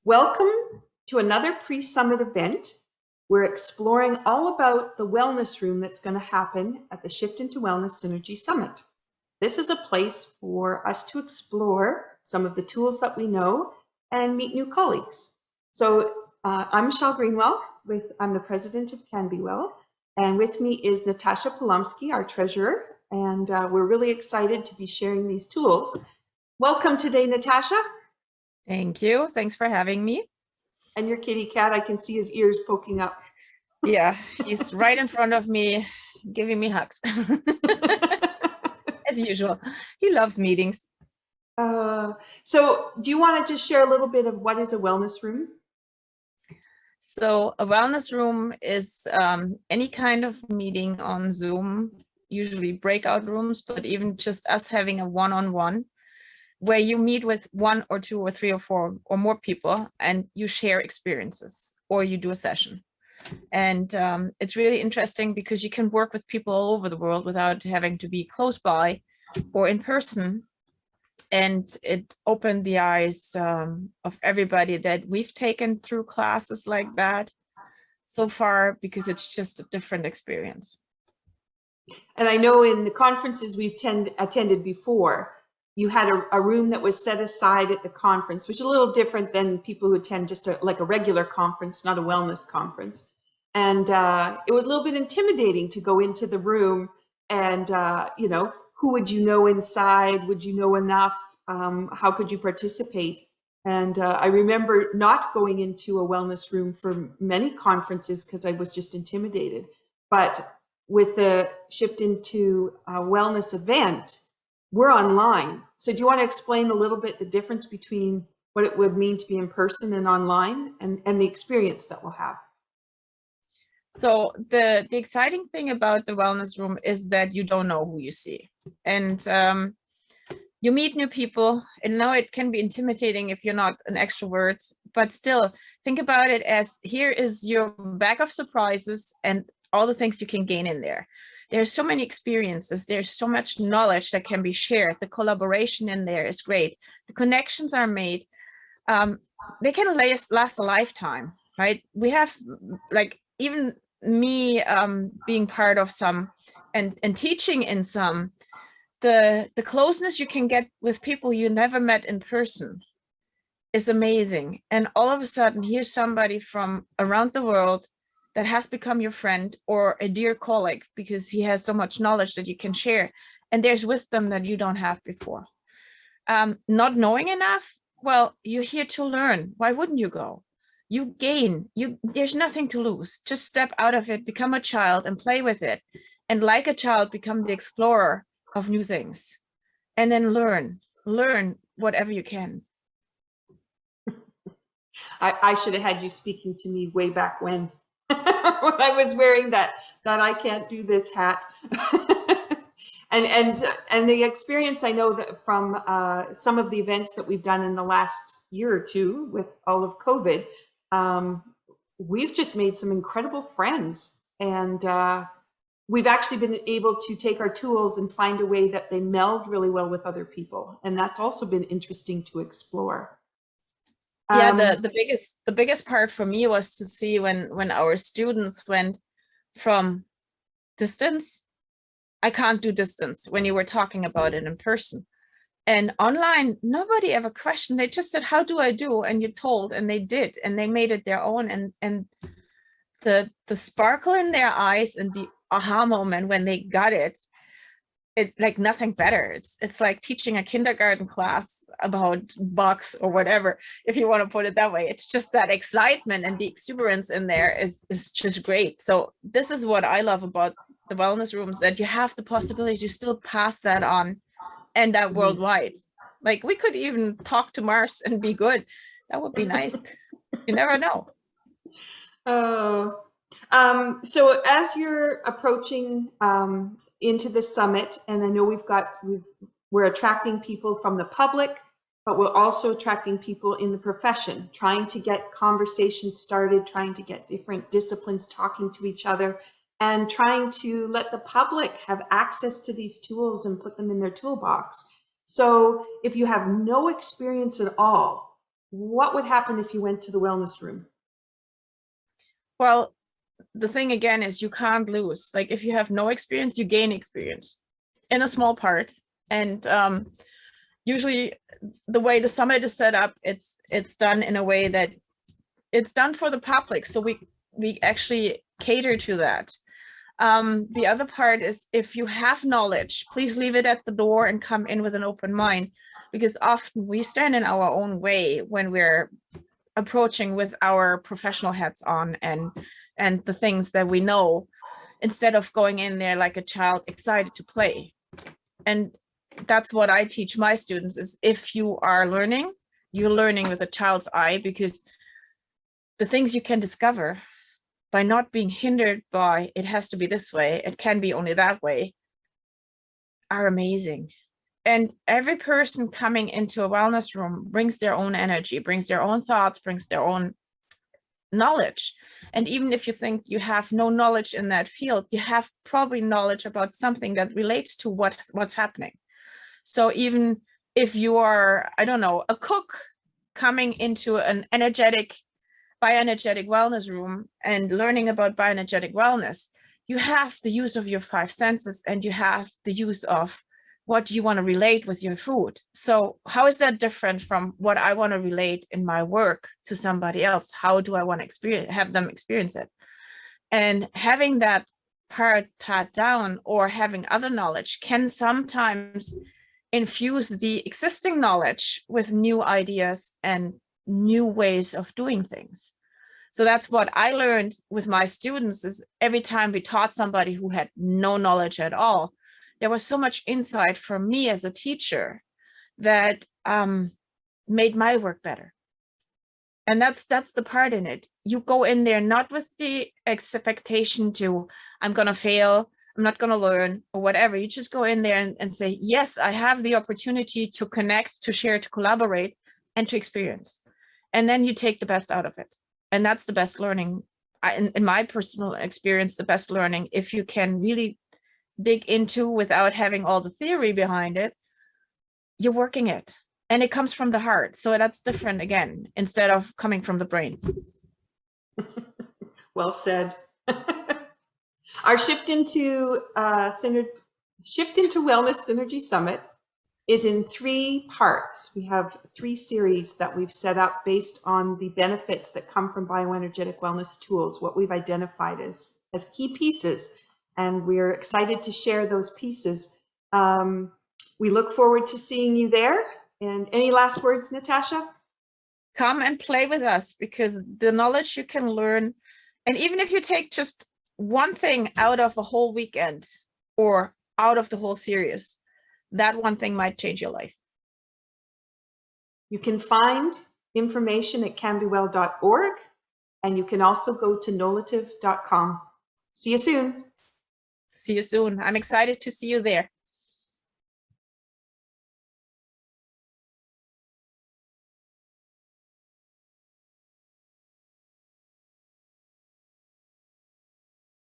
Welcome to another pre-summit event. We're exploring all about the wellness room that's going to happen at the Shift into Wellness Synergy Summit. This is a place for us to explore some of the tools that we know and meet new colleagues. So I'm Michelle Greenwell, I'm the president of CanBeWell, and with me is Natasha Polomsky, our treasurer, and we're really excited to be sharing these tools. Welcome today, Natasha. Thank you. Thanks for having me. And your kitty cat, I can see his ears poking up. Yeah, he's right in front of me, giving me hugs. As usual. He loves meetings. So do you want to just share a little bit of what is a wellness room? So a wellness room is any kind of meeting on Zoom, usually breakout rooms, but even just us having a one-on-one where you meet with one or two or three or four or more people and you share experiences or you do a session. And it's really interesting because you can work with people all over the world without having to be close by or in person. And it opened the eyes of everybody that we've taken through classes like that so far, because it's just a different experience. And I know in the conferences we've attended before, you had a room that was set aside at the conference, which is a little different than people who attend just like a regular conference, not a wellness conference. And it was a little bit intimidating to go into the room and, who would you know inside? Would you know enough? How could you participate? And I remember not going into a wellness room for many conferences because I was just intimidated. But with the shift into a wellness event, we're online. So do you want to explain a little bit the difference between what it would mean to be in person and online and the experience that we'll have? So the exciting thing about the wellness room is that you don't know who you see. And you meet new people, and now it can be intimidating if you're not an extrovert, but still think about it as here is your bag of surprises and all the things you can gain in there. There's so many experiences. There's so much knowledge that can be shared. The collaboration in there is great. The connections are made. They can last a lifetime, right? We have, like, even me being part of some and teaching in some, the closeness you can get with people you never met in person is amazing. And all of a sudden, here's somebody from around the world that has become your friend or a dear colleague because he has so much knowledge that you can share. And there's wisdom that you don't have before. Not knowing enough, well, you're here to learn. Why wouldn't you go? You gain, there's nothing to lose. Just step out of it, become a child and play with it. And like a child, become the explorer of new things. And then learn whatever you can. I should have had you speaking to me way back when I was wearing that I can't do this hat. and the experience I know that from some of the events that we've done in the last year or two with all of COVID, we've just made some incredible friends, and we've actually been able to take our tools and find a way that they meld really well with other people. And that's also been interesting to explore. Yeah, the biggest part for me was to see when our students went from distance. I can't do distance when you were talking about it in person. And online, nobody ever questioned. They just said, how do I do? And you told, and they did, and they made it their own. And the sparkle in their eyes and the aha moment when they got it like nothing better. It's like teaching a kindergarten class about bugs or whatever, if you want to put it that way. It's just that excitement and the exuberance in there is just great. So this is what I love about the wellness rooms, that you have the possibility to still pass that on, and that worldwide. Like, we could even talk to Mars and be good. That would be nice. You never know. So as you're approaching into the summit, and I know we're attracting people from the public, but we're also attracting people in the profession, trying to get conversations started, trying to get different disciplines talking to each other, and trying to let the public have access to these tools and put them in their toolbox. So if you have no experience at all, what would happen if you went to the wellness room? Well, the thing again is you can't lose. Like if you have no experience, you gain experience in a small part. And usually the way the summit is set up, it's done in a way that it's done for the public. So we actually cater to that. The other part is if you have knowledge, please leave it at the door and come in with an open mind, because often we stand in our own way when we're approaching with our professional hats on and the things that we know, instead of going in there like a child excited to play. And that's what I teach my students is if you are learning, you're learning with a child's eye, because the things you can discover by not being hindered by it has to be this way, it can be only that way, are amazing. And every person coming into a wellness room brings their own energy, brings their own thoughts, brings their own knowledge. And even if you think you have no knowledge in that field, you have probably knowledge about something that relates to what's happening. So even if you are, I don't know, a cook coming into an bioenergetic wellness room and learning about bioenergetic wellness, you have the use of your 5 senses and you have the use of what you want to relate with your food. So how is that different from what I want to relate in my work to somebody else? How do I want to have them experience it? And having that part down or having other knowledge can sometimes infuse the existing knowledge with new ideas and new ways of doing things. So that's what I learned with my students is every time we taught somebody who had no knowledge at all, there was so much insight from me as a teacher that made my work better. And that's the part in it. You go in there not with the expectation to, I'm going to fail, I'm not going to learn or whatever. You just go in there and say, yes, I have the opportunity to connect, to share, to collaborate, and to experience. And then you take the best out of it. And that's the best learning. In my personal experience, the best learning, if you can really dig into without having all the theory behind it, you're working it. And it comes from the heart. So that's different again, instead of coming from the brain. Well said. Our Shift into Wellness Synergy Summit is in 3 parts. We have 3 series that we've set up based on the benefits that come from bioenergetic wellness tools, what we've identified as key pieces. And we're excited to share those pieces. We look forward to seeing you there. And any last words, Natasha? Come and play with us, because the knowledge you can learn, and even if you take just one thing out of a whole weekend or out of the whole series, that one thing might change your life. You can find information at CanBeWell.org, and you can also go to nolative.com. See you soon. See you soon. I'm excited to see you there.